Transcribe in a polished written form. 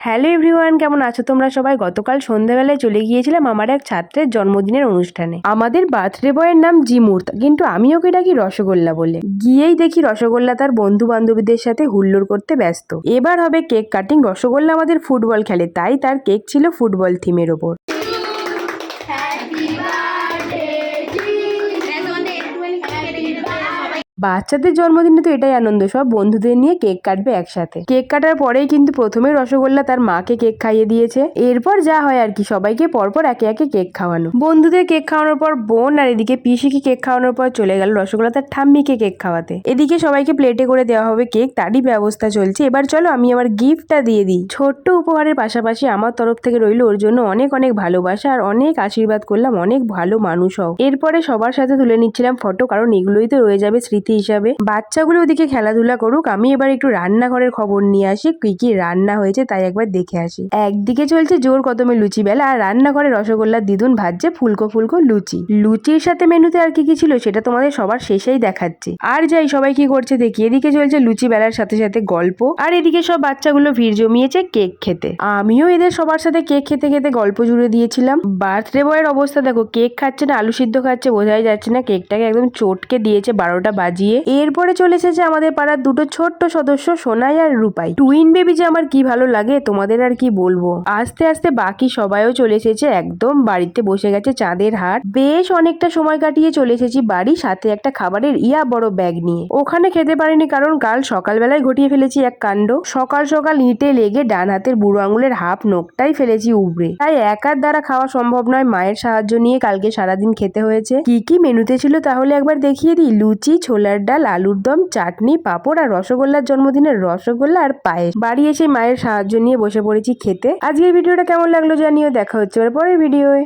Hello everyone, কেমন আছো তোমরা সবাই? গতকাল সন্ধ্যাবেলায় চলে গিয়েছিলাম আমার এক ছাত্রের জন্মদিনের অনুষ্ঠানে। আমাদের বার্থডে বয়ের নাম জিমুর্ত, কিন্তু আমি ওকে ডাকি রসগোল্লা বলে। গিয়েই দেখি রসগোল্লা তার বন্ধু বান্ধবীদের সাথে হুল্লোড় করতে ব্যস্ত। এবার হবে কেক কাটিং। রসগোল্লা আমাদের ফুটবল খেলে, তাই তার কেক ছিল ফুটবল থিমের ওপর। বাচ্চাদের জন্মদিনে তো এটাই আনন্দ, সব বন্ধুদের নিয়ে কেক কাটবে একসাথে। কেক কাটার পরেই কিন্তু প্রথমে রসগোল্লা তার মাকে কেক খাইয়ে দিয়েছে। এরপর যা হয় আর কি, সবাইকে পরপর একে একে কেক খাওয়ানো। বন্ধুদের কেক খাওয়ানোর পর বোন আর এদিকে পিসিকে কেক খাওয়ানোর পর চলে গেল রসগোল্লা তার ঠাম্মিকে কেক খাওয়াতে। এদিকে সবাইকে প্লেটে করে দেওয়া হবে কেক, তারই ব্যবস্থা চলছে। এবার চলো আমি আমার গিফটটা দিয়ে দিই। ছোট্ট উপহারের পাশাপাশি আমার তরফ থেকে রইল ওর জন্য অনেক অনেক ভালোবাসা আর অনেক আশীর্বাদ করলাম, অনেক ভালো মানুষ হও। এরপরে সবার সাথে তুলে নিচ্ছিলাম ফটো, কারণ এগুলোই তো রয়ে যাবে স্মৃতি হিসাবে। বাচ্চাগুলো ওদিকে খেলাধুলা করুক, আমি এবার একটু রান্নাঘরের খবর নিয়ে আসি, কি কি রান্না হয়েছে তাই একবার দেখে আসি। একদিকে চলছে জোর কদমে লুচি বেলা, আর রান্নাঘরে রসগোল্লার দিদুন ভাজছে ফুলকো ফুলকো লুচি। লুচির সাথে মেনুতে আর কি কি ছিল সেটা তোমাদের সবার শেষেই দেখাচ্ছি। আর যাই, সবাই কি করছে দেখি। এদিকে চলছে লুচি বেলার সাথে সাথে গল্প, আর এদিকে সব বাচ্চাগুলো ভিড় জমিয়েছে কেক খেতে। আমিও এদের সবার সাথে কেক খেতে খেতে গল্প জুড়ে দিয়েছিলাম। বার্থডে বয়ের অবস্থা দেখো, কেক খাচ্ছে না আলু সিদ্ধ খাচ্ছে বোঝাই যাচ্ছে না। কেকটাকে একদম চটকে দিয়েছে 12টা বাজিয়ে। এরপরে চলে এসেছে আমাদের পাড়ার দুটো ছোট্ট সদস্য সোনাই আর রূপাই। টুইন বেবি যে আমার কি ভালো লাগে তোমাদের আর কি বলবো। আস্তে আস্তে বাকি সবাইও চলে এসেছে, একদম বাড়িতে বসে গেছে চাঁদের হাট। বেশ অনেকটা সময় কাটিয়ে চলে এসেছি বাড়ি, সাথে একটা খাবারের বড় ব্যাগ নিয়ে। ওখানে খেতে পারিনি কারণ কাল সকালবেলায় ঘটিয়ে ফেলেছি এক কাণ্ড। সকাল সকাল ইঁটে লেগে ডান হাতের বুড়ো আঙুলের হাফ নখটাই ফেলেছি উবড়ে, তাই একার দ্বারা খাওয়া সম্ভব নয়। মায়ের সাহায্য নিয়ে কালকে সারাদিন খেতে হয়েছে। কি কি মেনুতে ছিল তাহলে একবার দেখিয়ে দিই। লুচি, ছোলার ডাল, আলুর দম, চাটনি, পাঁপড় আর রসগোল্লার জন্মদিনের রসগোল্লা আর পায়েস। বাড়ি এসে মায়ের সাহায্য নিয়ে বসে পড়েছি খেতে। আজকের ভিডিওটা কেমন লাগলো জানিও। দেখা হচ্ছে পরের ভিডিওয়।